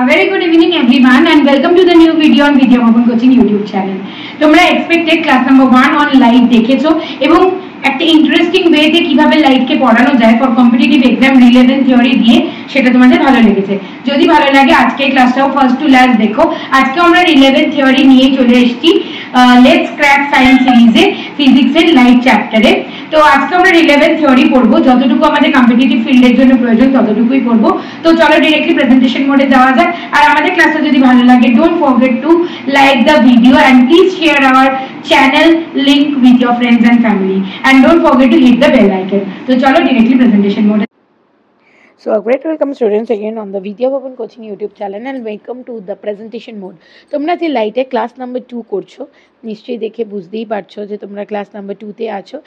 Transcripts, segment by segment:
A very good evening everyone and welcome to the new video on Vidya Bhavan Coaching YouTube channel. তোমরা expected class number 1 on light দেখেছো এবং একটা interesting ওয়েতে কিভাবে লাইটকে পড়ানো যায় for competitive exam relevant theory দিয়ে সেটা তোমাদের ভালো লেগেছে। যদি ভালো লাগে আজকের ক্লাসটাও ফার্স্ট টু লাস্ট দেখো। আজকে আমরা রিলেভেন্ট থিওরি নিয়ে চলে এসেছি লেটস ক্র্যাক সায়েন্স সিরিজে ফিজিক্সের লাইট চ্যাপ্টারে। তো আজকে আমরা রিলেভেন্ট থিওরি পড়বো, যতটুকু আমাদের কম্পিটিটিভ ফিল্ডের জন্য প্রয়োজন ততটুকুই পড়বো। তো চলো ডিরেক্টলি প্রেজেন্টেশন মোডে যাওয়া যাক। আর আমাদের ক্লাসটা যদি ভালো লাগে don't forget to like the video and please share our channel link with your friends and family and don't forget to hit the bell icon. So chalo directly presentation mode. So a great welcome students again on the Vidya Bhavan Coaching YouTube channel and welcome to the presentation mode. তোমরা যে লাইটে class number 2 করছো নিশ্চয়ই দেখে বুঝতেই পারছো যে তোমরা ক্লাস নাম্বার 2 তে আছো।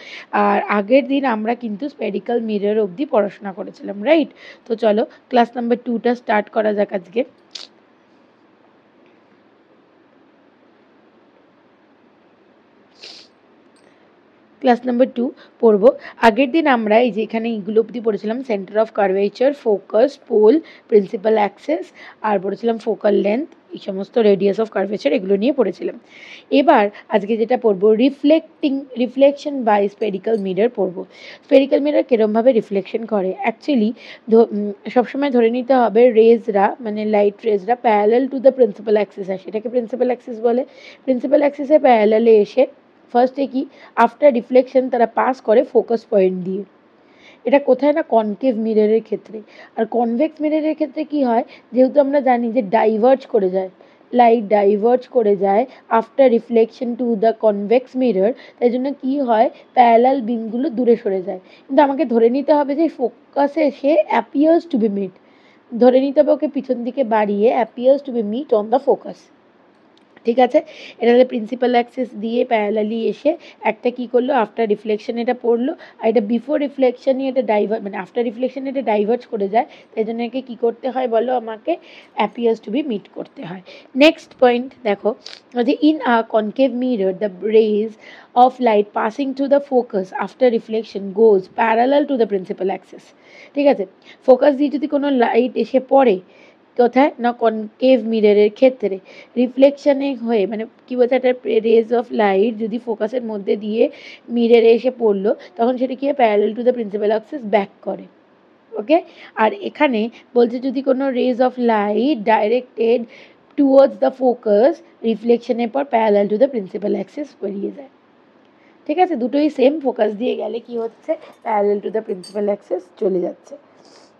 আর আগের দিন আমরা কিন্তু স্পেরিক্যাল মিরর অবধি পড়াশোনা করেছিলাম, রাইট? তো চলো ক্লাস নাম্বার 2টা স্টার্ট করা যাক আজকে। ক্লাস নাম্বার 2 পড়বো। আগের দিন আমরা এই যে এখানে এইগুলো অবধি পড়েছিলাম, centre of curvature, focus, pole, principal axis, আর পড়েছিলাম ফোকাল লেন্থ, এই সমস্ত রেডিয়াস অফ কার্ভেচার, এগুলো নিয়ে পড়েছিলাম। এবার আজকে যেটা পড়বো রিফ্লেকশন বাই স্পেরিক্যাল মিরর পড়বো। স্পেরিক্যাল মিরর কিরমভাবে রিফ্লেকশন করে, অ্যাকচুয়ালি সবসময় ধরে নিতে হবে রেজরা মানে লাইট রেজরা parallel to the principal axis আসে, এটাকে প্রিন্সিপাল অ্যাক্সিস বলে। প্রিন্সিপাল অ্যাক্সিসে প্যারালালে এসে ফার্স্টে কি আফটার রিফ্লেকশন তারা পাস করে ফোকাস পয়েন্ট দিয়ে। এটা কোথায় না কনকেভ মিররের ক্ষেত্রে। আর কনভেক্স মিররের ক্ষেত্রে কি হয়, যেহেতু আমরা জানি যে ডাইভার্জ করে যায়, লাইট ডাইভার্জ করে যায় after reflection to the convex mirror, তাই জন্য কী হয় প্যারালাল বিমগুলো দূরে সরে যায়। কিন্তু আমাকে ধরে নিতে হবে যে ফোকাসে সে অ্যাপিয়ার্স টু বি মিট, ধরে নিতে হবে ওকে পিছন দিকে বাড়িয়ে appears to be meet on the focus, ঠিক আছে? এটা হলে প্রিন্সিপাল অ্যাক্সিস দিয়ে প্যারালালি এসে একটা কি করলো আফটার রিফ্লেকশন এটা পড়লো, আর এটা বিফোর রিফ্লেকশনই এটা মানে আফটার রিফ্লেকশন এটা ডাইভার্জ করে যায়, তাই জন্য একে কী করতে হয় বলো, আমাকে অ্যাপিয়ার্স টু বি মিট করতে হয়। নেক্সট পয়েন্ট দেখো যে in a concave mirror the rays of light passing through the focus after reflection goes parallel to the principal axis, ঠিক আছে? ফোকাস দিয়ে যদি কোনো লাইট এসে পড়ে কোথায় না কনকেভ মিররের ক্ষেত্রে রিফ্লেকশনে হয়ে, মানে কী বলছে একটা রেজ অফ লাইট যদি ফোকাসের মধ্যে দিয়ে মিররে এসে পড়লো তখন সেটা কি হয় parallel to the principal axis back করে, ওকে? আর এখানে বলছে যদি কোনো rays of light directed towards the focus রিফ্লেকশনের পর parallel to the principal axis বেরিয়ে যায়, ঠিক আছে? দুটোই সেম, ফোকাস দিয়ে গেলে কি হচ্ছে parallel to the principal Axis চলে যাচ্ছে।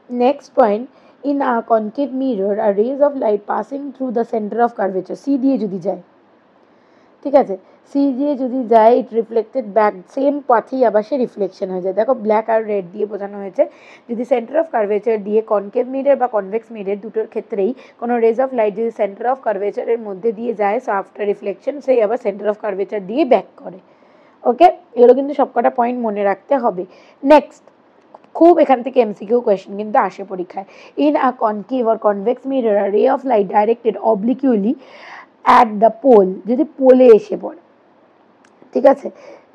Next point, in a concave mirror a rays of light passing through the center of curvature C দিয়ে যদি যায়, ঠিক আছে? C দিয়ে যদি যায় ইট রিফ্লেক্টেড ব্যাক সেম পাথেই আবার সে রিফ্লেকশন হয়ে যায়। দেখো ব্ল্যাক আর রেড দিয়ে বোঝানো হয়েছে, যদি সেন্টার অফ কার্ভেচার দিয়ে কনকেভ মিরর বা কনভেক্স মিরর দুটোর ক্ষেত্রেই কোনো রেজ অফ লাইট যদি সেন্টার অফ কার্ভেচারের মধ্যে দিয়ে যায় সো আফটার রিফ্লেকশন সেই আবার সেন্টার অফ কার্ভেচার দিয়ে ব্যাক করে, ওকে? এগুলো কিন্তু সবকটা পয়েন্ট মনে রাখতে হবে। নেক্সট, খুব এখান থেকে এমসিকিউ কোয়েশ্চেন কিন্তু আসে পরীক্ষায়। In a concave or convex mirror a ray of light directed obliquely at the pole, যদি পোলে এসে পড়ে, ঠিক আছে?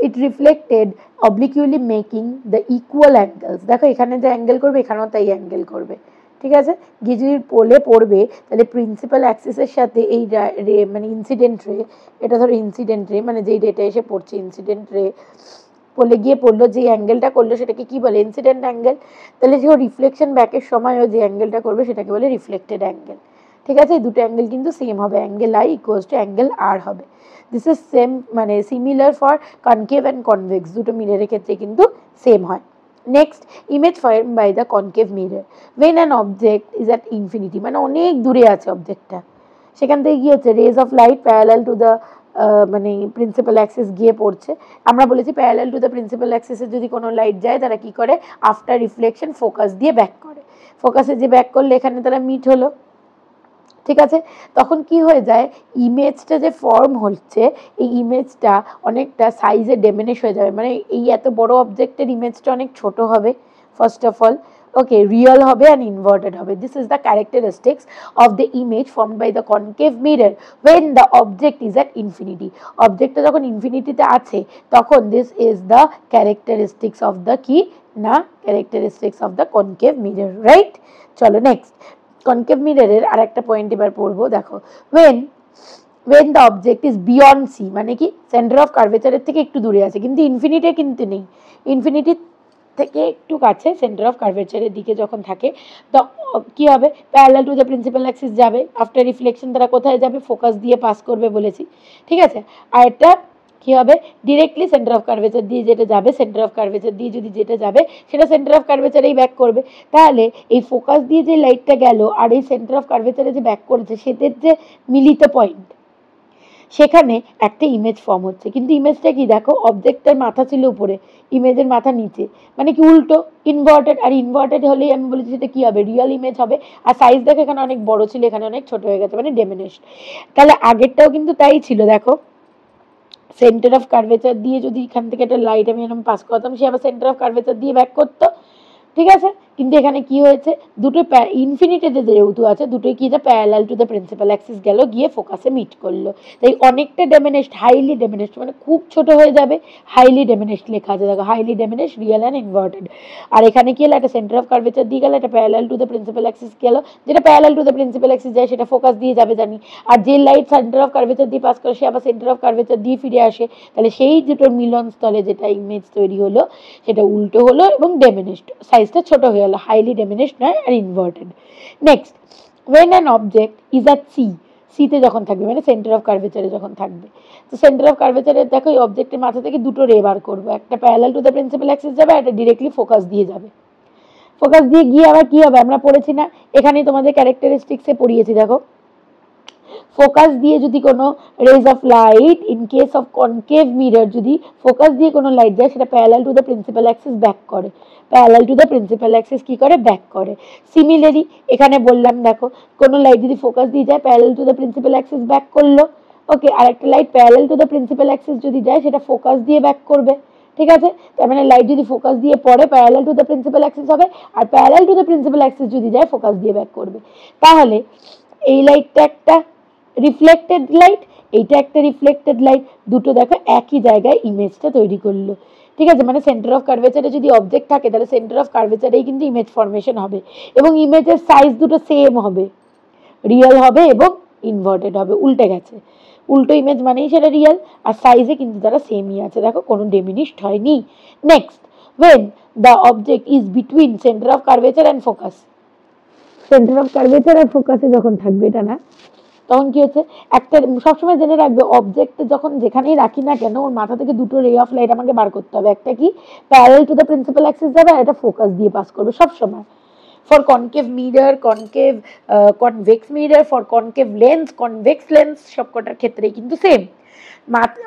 It reflected obliquely making the equal angles, দেখো এখানে যে অ্যাঙ্গেল করবে এখানেও তাই অ্যাঙ্গেল করবে, ঠিক আছে? গিয়ে যদি পোলে পড়বে তাহলে প্রিন্সিপাল অ্যাক্সিসের সাথে এই রে মানে ইনসিডেন্ট রে, এটা ধরো ইনসিডেন্ট রে মানে যেই রেটা এসে পড়ছে ইনসিডেন্ট রে পোলে গিয়ে পড়লো, যে অ্যাঙ্গেলটা করলো সেটাকে কি বলে ইনসিডেন্ট অ্যাঙ্গেল। তাহলে যে ও রিফ্লেকশন ব্যাকের সময়ও যে অ্যাঙ্গেলটা করবে সেটাকে বলে রিফ্লেক্টেড অ্যাঙ্গেল, ঠিক আছে? এই দুটো অ্যাঙ্গেল কিন্তু সেম হবে, angle I equals to angle R হবে। দিস ইজ সেম মানে similar for concave and convex, দুটো মিররের ক্ষেত্রে কিন্তু সেম হয়। Next, image form by the concave mirror when an object is at infinity, মানে অনেক দূরে আছে অবজেক্টটা, সেখান থেকে কি হচ্ছে rays of light parallel to the মানে প্রিন্সিপাল অ্যাক্সিস গিয়ে পড়ছে। আমরা বলেছি প্যারালাল টু দ্য প্রিন্সিপাল অ্যাক্সিসে যদি কোনো লাইট যায় তারা কি করে আফটার রিফ্লেকশন ফোকাস দিয়ে ব্যাক করে, ফোকাসে যে ব্যাক করলে এখানে তারা মিট হলো, ঠিক আছে? তখন কি হয়ে যায় ইমেজটা যে ফর্ম হচ্ছে এই ইমেজটা অনেকটা সাইজে ডেমিনিশ হয়ে যাবে, মানে এই এত বড় অবজেক্টের ইমেজটা অনেক ছোট হবে first of all, okay, real হবে and inverted হবে. This is the characteristics of the image formed by the concave mirror when the object is at infinity. Objectটা যখন ইনফিনিটিতে আছে তখন this is the characteristics of the কি না characteristics of the concave mirror, right? চলো next, concave মিররের আর একটা point এবার পড়বো, দেখো when the object is beyond c, মানে কি সেন্টার অফ কার্ভেচারের থেকে একটু দূরে আছে, কিন্তু ইনফিনিটি কিন্তু নেই, ইনফিনিটি থেকে একটু কাছে সেন্টার অফ কার্ভেচারের দিকে যখন থাকে তো কি হবে, parallel to the principal axis যাবে, আফটার রিফ্লেকশন তারা কোথায় যাবে, ফোকাস দিয়ে পাস করবে বলেছি, ঠিক আছে। আর এটা কি হবে, ডিরেক্টলি সেন্টার অফ কার্ভেচার দিয়ে যেটা যাবে, সেন্টার অফ কার্ভেচার দিয়ে যদি যেটা যাবে সেটা সেন্টার অফ কার্ভেচারেই ব্যাক করবে। তাহলে এই ফোকাস দিয়ে যে লাইটটা গেল আর এই সেন্টার অফ কার্ভেচারে যে ব্যাক করেছে সেটার যে মিলিত পয়েন্ট, সেখানে একটা ইমেজ ফর্ম হচ্ছে। কিন্তু ইমেজটা কি, দেখো অবজেক্টের মাথা ছিল উপরে, ইমেজের মাথা নিচে, মানে কি উল্টো, ইনভার্টেড। আর ইনভার্টেড হলেই আমি বলেছি সেটা কি হবে, রিয়েল ইমেজ হবে। আর সাইজ দেখো এখানে অনেক বড় ছিল, এখানে অনেক ছোট হয়ে গেছে, মানে ডেমিনিশড। তাহলে আগেরটাও কিন্তু তাই ছিল, দেখো সেন্টার অফ কার্ভেচার দিয়ে যদি এখান থেকে একটা লাইট আমি এরকম পাস করতাম, সে আবার সেন্টার অফ কার্ভেচার দিয়ে ব্যাক করতো, ঠিক আছে। কিন্তু এখানে কি হয়েছে, দুটো ইনফিনিটিতে যেহেতু আছে, দুটোই কি, parallel to the principal Axis গেল, গিয়ে ফোকাসে মিট করলো, তাই অনেকটা ডেমিনিশড, হাইলি ডেমিনিশড, মানে খুব ছোট হয়ে যাবে, হাইলি ডেমিনিশড লেখা আছে, দেখো হাইলি ডেমিনিশড, রিয়েল অ্যান্ড ইনভার্টেড। আর এখানে কি হলো, একটা সেন্টার অফ কার্ভেচার দিয়ে গেল, একটা parallel to the principal Axis গেল, যেটা parallel to the principal Axis যায় সেটা ফোকাস দিয়ে যাবে জানি, আর যে লাইট সেন্টার অফ কার্ভেচার দিয়ে পাস করে সে আবার সেন্টার অফ কার্ভেচার দিয়ে ফিরে আসে, তাহলে সেই দুটোর মিলন স্থলে যেটা ইমেজ তৈরি হলো সেটা উল্টো হলো এবং ডেমিনিশড, সাইজটা ছোট হয়ে গেল, হাইলি ডেমিনিশড নয় আর inverted. Next, when an object is at c, সিতে যখন থাকবে মানে সেন্টার অফ কার্ভেচারে যখন থাকবে, তো সেন্টার অফ কার্ভেচারে দেখো এই অবজেক্টের মাথা থেকে দুটো রে বার করবো, একটা parallel to the principal axis যাবে, একটা ডিরেক্টলি ফোকাস দিয়ে যাবে। ফোকাস দিয়ে গিয়ে আবার কি হবে, আমরা পড়েছি না, এখানেই তোমাদের ক্যারেক্টারিস্টিক্সে পড়িয়েছি, দেখো ফোকাস দিয়ে যদি কোনো rays of light in case of concave mirror, যদি ফোকাস দিয়ে কোনো লাইট যায় সেটা parallel to the principal axis back করে, parallel to the principal axis কি করে, ব্যাক করে। সিমিলারলি এখানে বললাম, দেখো কোনো লাইট যদি ফোকাস দিয়ে যায় parallel to the principal axis back করলো, ওকে, আর একটা light parallel to the principal axis যদি যায় সেটা ফোকাস দিয়ে ব্যাক করবে, ঠিক আছে। তার মানে লাইট যদি ফোকাস দিয়ে পড়ে parallel to the principal axis হবে, আর parallel to the principal axis যদি যায় ফোকাস দিয়ে ব্যাক করবে। তাহলে এই লাইটটা একটা রিফ্লেক্টেড লাইট, এইটা একটা রিফ্লেক্টেড লাইট, দুটো দেখো একই জায়গায় ইমেজটা তৈরি করলো, ঠিক আছে। মানে সেন্টার অফ কার্ভেচারে যদি অবজেক্ট থাকে তাহলে সেন্টার অফ কার্ভেচারেই কিন্তু ইমেজ ফরমেশন হবে, এবং ইমেজের সাইজ দুটো সেম হবে, রিয়েল হবে এবং ইনভার্টেড হবে, উল্টে গেছে, উল্টো ইমেজ মানেই সেটা রিয়েল, আর সাইজে কিন্তু তারা সেমই আছে, দেখো কোনো ডেমিনিশড হয়নি। Next, when the object is between center of curvature and focus, centre of curvature আর ফোকাসে যখন থাকবে এটা না, তখন কি হচ্ছে, একটা সবসময় জেনে রাখবে অবজেক্ট যখন যেখানেই রাখি না কেন ওর মাথা থেকে দুটো রে অফ লাইট আমাকে বার করতে হবে, একটা কি parallel to the principal axis যাবে, আর এটা ফোকাস দিয়ে পাস করবে সবসময়। For concave mirror, concave convex mirror, for concave lens, convex lens, সবকটার ক্ষেত্রেই কিন্তু সেম,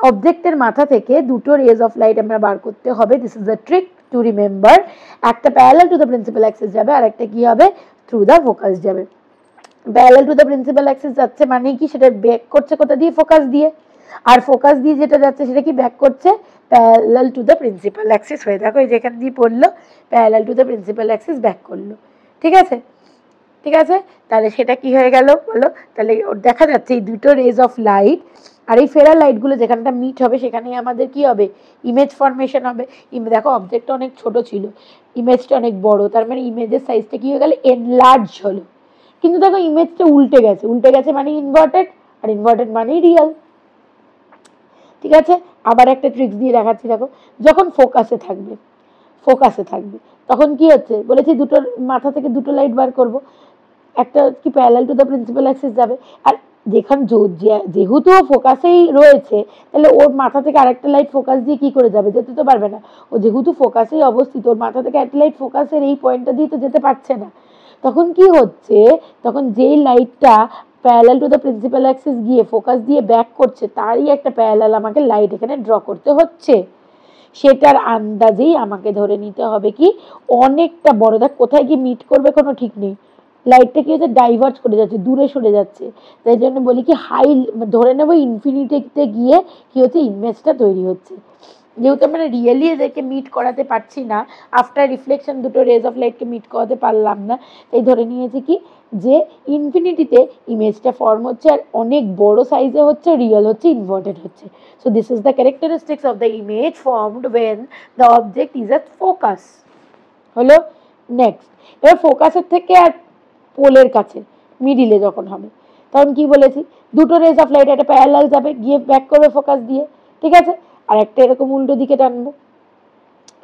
অবজেক্টের মাথা থেকে দুটো রেজ অফ লাইট আমরা বার করতে হবে, this is the trick to remember. একটা parallel to the principal axis যাবে, আর একটা কি হবে, থ্রু দ্য ফোকাস যাবে। Parallel to the principal axis যাচ্ছে মানে কি, সেটা ব্যাক করছে কোথা দিয়ে, ফোকাস দিয়ে, আর ফোকাস দিয়ে যেটা যাচ্ছে সেটা কি ব্যাক করছে parallel to the principal Axis হয়ে, দেখো এই যেখান দিয়ে পড়লো parallel to the principal axis back করলো, ঠিক আছে, ঠিক আছে। তাহলে সেটা কি হয়ে গেল বলো, তাহলে দেখা যাচ্ছে এই দুটো রেজ অফ লাইট আর এই ফেরার লাইটগুলো যেখানটা মিট হবে সেখানেই আমাদের কি হবে, ইমেজ ফরমেশন হবে। দেখো অবজেক্টটা অনেক ছোট ছিল, ইমেজটা অনেক বড়, তার মানে ইমেজের সাইজটা কি হয়ে গেল, এনলার্জ হলো। কিন্তু দেখো ইমেজটা উল্টে গেছে, উল্টে গেছে মানে ইনভার্টেড, আর ইনভার্টেড মানেই রিয়েল, ঠিক আছে। আবার একটা ট্রিক্স দিয়ে দেখাচ্ছি, দেখো যখন ফোকাসে থাকবে, ফোকাসে থাকবে তখন কি হচ্ছে বলেছি, দুটো মাথা থেকে দুটো লাইট বার করব, একটা কি parallel to the principal axis যাবে, আর যেখানে যেহেতু ফোকাসেই রয়েছে তাহলে ওর মাথা থেকে আরেকটা লাইট ফোকাস দিয়ে কি করে যাবে, যেতে তো পারবে না, ও যেহেতু ফোকাসেই অবস্থিত ওর মাথা থেকে একটা লাইট ফোকাসের এই পয়েন্টটা দিয়ে তো যেতে পারছে না, তখন কি হচ্ছে, তখন যেই লাইটটা parallel to the principal axis গিয়ে ফোকাস দিয়ে ব্যাক করছে তারই একটা প্যারালাল আমাকে লাইট এখানে ড্র করতে হচ্ছে, সেটার আন্দাজেই আমাকে ধরে নিতে হবে কি অনেকটা বড়, দেখ কোথায় গিয়ে মিট করবে কোনো ঠিক নেই, লাইটটা কি হচ্ছে ডাইভার্জ করে যাচ্ছে, দূরে সরে যাচ্ছে, তাই জন্য বলি কি হাই ধরে নেবো ইনফিনিটিতে গিয়ে কি হচ্ছে ইমেজটা তৈরি হচ্ছে, যেহেতু আমরা রিয়েলি এদেরকে মিট করাতে পারছি না, আফটার রিফ্লেকশন দুটো রেজ অফ লাইটকে মিট করাতে পারলাম না, তাই ধরে নিয়েছি কি যে ইনফিনিটিতে ইমেজটা ফর্ম হচ্ছে আর অনেক বড় সাইজে হচ্ছে, রিয়েল হচ্ছে, ইনভার্টেড হচ্ছে। So this is the characteristics of the image formed when the object is at focus, হলো। নেক্সট, এবার ফোকাসের থেকে আর পোলের কাছে, মিডিলে যখন হবে তখন কি বলেছি, দুটো রেজ অফ লাইট একটা প্যারালাল যাবে, গিয়ে ব্যাক করবে ফোকাস দিয়ে, ঠিক আছে, আর একটা এরকম উল্টো দিকে টানবো।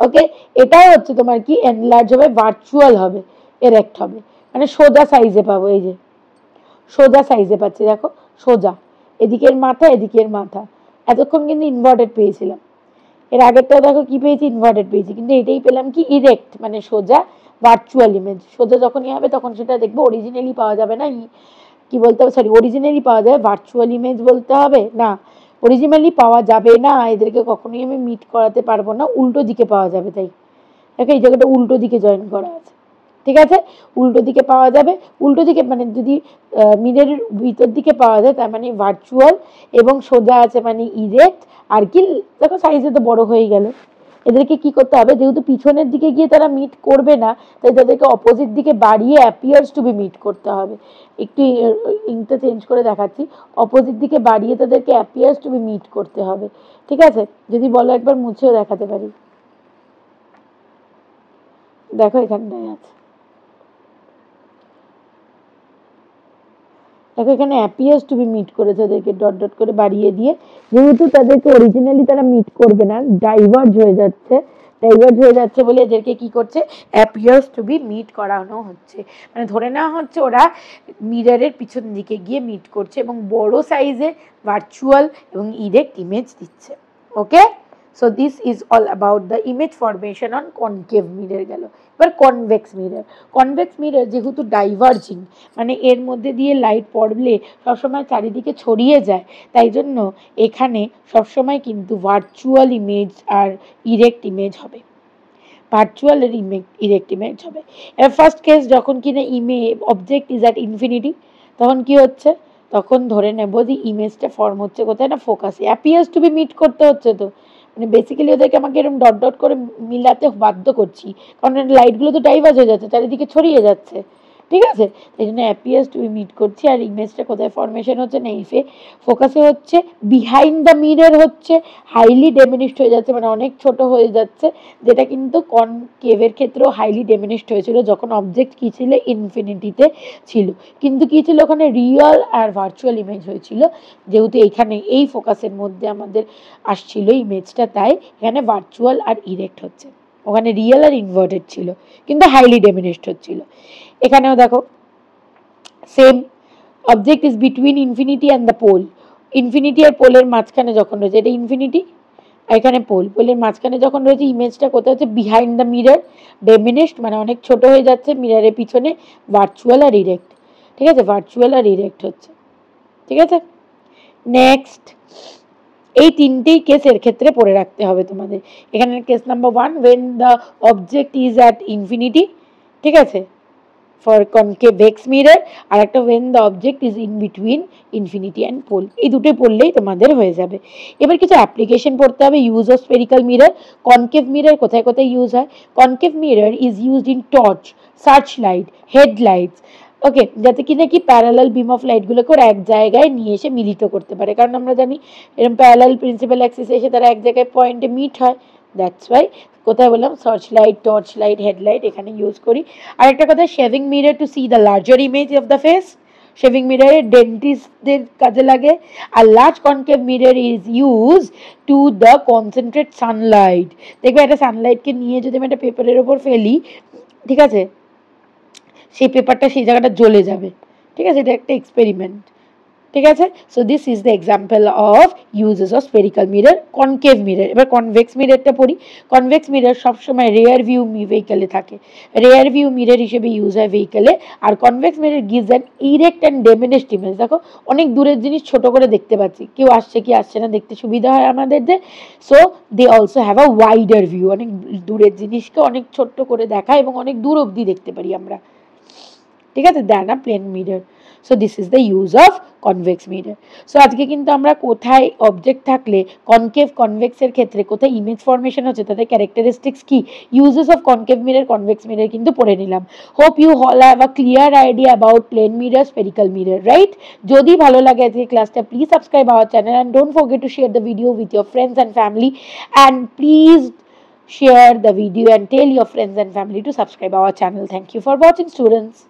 ওকে, এটাই হচ্ছে তোমার কি এনলার্জ হবে, ভার্চুয়াল হবে, এরেক্ট হবে, মানে সোজা সাইজে পাবো। এই যে সোজা সাইজে পাচ্ছি, দেখো সোজা, এদিকের মাথা এদিকের মাথা। এতক্ষণ কিন্তু ইনভার্টেড পেয়েছিলাম, এর আগেরটাও দেখো কি পেয়েছি, ইনভার্টেড পেয়েছি, কিন্তু এটাই পেলাম কি ইরেক্ট, মানে সোজা ভার্চুয়াল ইমেজ। সোজা যখনই হবে তখন সেটা দেখবো, অরিজিনালি পাওয়া যাবে না, কি বলতে হবে, সরি অরিজিনালি পাওয়া যাবে, ভার্চুয়াল ইমেজ বলতে হবে না, অরিজিনালি পাওয়া যাবে না, এদেরকে কখনোই আমি মিট করাতে পারবো না, উল্টো দিকে পাওয়া যাবে। তাই দেখো এই জায়গাটা উল্টো দিকে জয়েন করা আছে, ঠিক আছে, উল্টো দিকে পাওয়া যাবে। উল্টো দিকে মানে যদি মিররের ভিতর দিকে পাওয়া যায় তার মানে ভার্চুয়াল, এবং সোজা আছে মানে ইরেক্ট। আর কি দেখো সাইজে তো বড় হয়ে গেল। এদেরকে কি করতে হবে, যেহেতু পিছনের দিকে গিয়ে তারা মিট করবে না, তাই তাদেরকে অপোজিট দিকে বাড়িয়ে অ্যাপিয়ার্স টু বি মিট করতে হবে। একটু ইংটা চেঞ্জ করে দেখাচ্ছি, অপোজিট দিকে বাড়িয়ে তাদেরকে অ্যাপিয়ার্স টু বি মিট করতে হবে, ঠিক আছে। যদি বলো একবার মুছেও দেখাতে পারি, দেখো এখানটায় আছে, দেখো এখানে অ্যাপিয়ার্স টু বি মিট করেছে, ওদেরকে ডট ডট করে বাড়িয়ে দিয়ে, যেহেতু তাদেরকে অরিজিনালি তারা মিট করবে না, ডাইভার্জ হয়ে যাচ্ছে, ডাইভার্জ হয়ে যাচ্ছে বলে এদেরকে কি করছে, অ্যাপিয়ার্স টু বি মিট করানো হচ্ছে, মানে ধরে নেওয়া হচ্ছে ওরা মিররের পিছন দিকে গিয়ে মিট করছে এবং বড় সাইজে ভার্চুয়াল এবং ইরেক্ট ইমেজ দিচ্ছে। Okay, so this is all about the image formation on concave mirror গেল। এবার কনভেক্স মিরর, কনভেক্স মিরর যেহেতু ডাইভার্জিং, মানে এর মধ্যে দিয়ে লাইট পড়লে সবসময় চারিদিকে ছড়িয়ে যায়, তাই জন্য এখানে সবসময় কিন্তু ভার্চুয়াল ইমেজ আর ইরেক্ট ইমেজ হবে, ভার্চুয়াল এর ইরেক্ট ইমেজ হবে। এবার ফার্স্ট কেস যখন কিনা অবজেক্ট ইজ অ্যাট ইনফিনিটি, তখন কি হচ্ছে, তখন ধরে নেব যে ইমেজটা ফর্ম হচ্ছে কোথায় না ফোকাসে, অ্যাপিয়ার্স টু বি মিট করতে হচ্ছে, তো মানে বেসিক্যালি ওদেরকে আমাকে এরকম ডট ডট করে মিলাতে বাধ্য করছি, কারণ লাইটগুলো তো ডাইভার্জ হয়ে যাচ্ছে, চারিদিকে ছড়িয়ে যাচ্ছে, ঠিক আছে, এই জন্য অ্যাপিয়ার্স টু বি মিট করছি। আর ইমেজটা কোথায় ফরমেশন হচ্ছে না, ইফে ফোকাসে হচ্ছে, বিহাইন্ড দ্য মিরর হচ্ছে, হাইলি ডেমিনিশড হয়ে যাচ্ছে, মানে অনেক ছোট হয়ে যাচ্ছে, যেটা কিন্তু কনকেভের ক্ষেত্রেও হাইলি ডেমিনিশড হয়েছিল যখন অবজেক্ট কি ছিল, ইনফিনিটিতে ছিল, কিন্তু কি ছিল ওখানে রিয়েল আর ভার্চুয়াল ইমেজ হয়েছিল, যেহেতু এখানে এই ফোকাসের মধ্যে আমাদের আসছিল ইমেজটা, তাই এখানে ভার্চুয়াল আর ইরেক্ট হচ্ছে, ওখানে রিয়েল আর ইনভার্টেড ছিল কিন্তু হাইলি ডেমিনিশড হচ্ছিল। এখানেও দেখো same, object is between infinity and the pole, infinity আর পোলের মাঝখানে যখন রয়েছে, এটা ইনফিনিটি আর এখানে পোল, পোলের মাঝখানে যখন রয়েছে, ইমেজটা কোথায় হচ্ছে, বিহাইন্ড দ্য মিরর, ডেমিনিশড মানে অনেক ছোট হয়ে যাচ্ছে, মিররের পিছনে, ভার্চুয়াল আর ইরেক্ট, ঠিক আছে, ভার্চুয়াল আর ইরেক্ট হচ্ছে, ঠিক আছে। নেক্সট, এই তিনটেই কেসের ক্ষেত্রে পড়ে রাখতে হবে তোমাদের। এখানে case number 1, when the object is at infinity, ঠিক আছে, ফর কনকেভেক্স মিরর, আর একটা when the object is in between infinity and pole, এই দুটোই পড়লেই তোমাদের হয়ে যাবে। এবার কিছু অ্যাপ্লিকেশন পড়তে হবে, use of spherical mirror. Concave mirror কোথায় কোথায় ইউজ হয়, concave mirror is used in torch, search light, headlights, okay, যাতে কিনা কি প্যারালাল বিম অফ লাইটগুলোকে ওরা এক জায়গায় নিয়ে এসে মিলিত করতে পারে, কারণ আমরা জানি এরকম প্যারালাল প্রিন্সিপাল অ্যাক্সিসে এসে তারা এক জায়গায় পয়েন্টে মিট হয়, দ্যাটস ওয়াই কোথায় বললাম search light, torch light, headlight এখানে ইউজ করি। আর একটা কথা, shaving mirror to see the larger image of the face, shaving মিররে ডেন্টিস্টদের কাজে লাগে। আর large concave mirror is use to the concentrate sunlight, দেখবে একটা সানলাইটকে নিয়ে যদি আমি একটা পেপারের ওপর ফেলি, ঠিক আছে, সেই পেপারটা সেই জায়গাটা জ্বলে যাবে, ঠিক আছে, এটা একটা এক্সপেরিমেন্ট, ঠিক আছে। So this is the example of uses of spherical mirror, concave mirror. এবার কনভেক্স মিররটা পড়ি। কনভেক্স মিরর সবসময় রেয়ার ভিউ ভেহিকেলে থাকে, রেয়ার ভিউ মিরর হিসেবে ইউজ হয় ভেহিকেলে। আর convex mirror gives an erect and diminished image, দেখো অনেক দূরের জিনিস ছোট করে দেখতে পাচ্ছি, কেউ আসছে কি আসছে না দেখতে সুবিধা হয় আমাদের। So they also have a wider view, অনেক দূরের জিনিসকে অনেক ছোট্ট করে দেখায় এবং অনেক দূর অবধি দেখতে পারি আমরা, ঠিক আছে, then a plane mirror. So this is the use of convex mirror. So আজকে কিন্তু আমরা কোথায় অবজেক্ট থাকলে কনকেভ কনভেক্সের ক্ষেত্রে কোথায় ইমেজ ফরমেশন হচ্ছে, তাদের ক্যারেক্টারিস্টিক্স কি, uses of concave mirror, convex mirror কিন্তু পড়ে নিলাম। Hope you all have a clear idea about plane mirror, spherical mirror, right? যদি ভালো লাগে আজকে ক্লাসটা, please subscribe our channel and don't forget to share the video with your friends and family, and please share the video and tell your friends and family to subscribe our channel. Thank you for watching, students.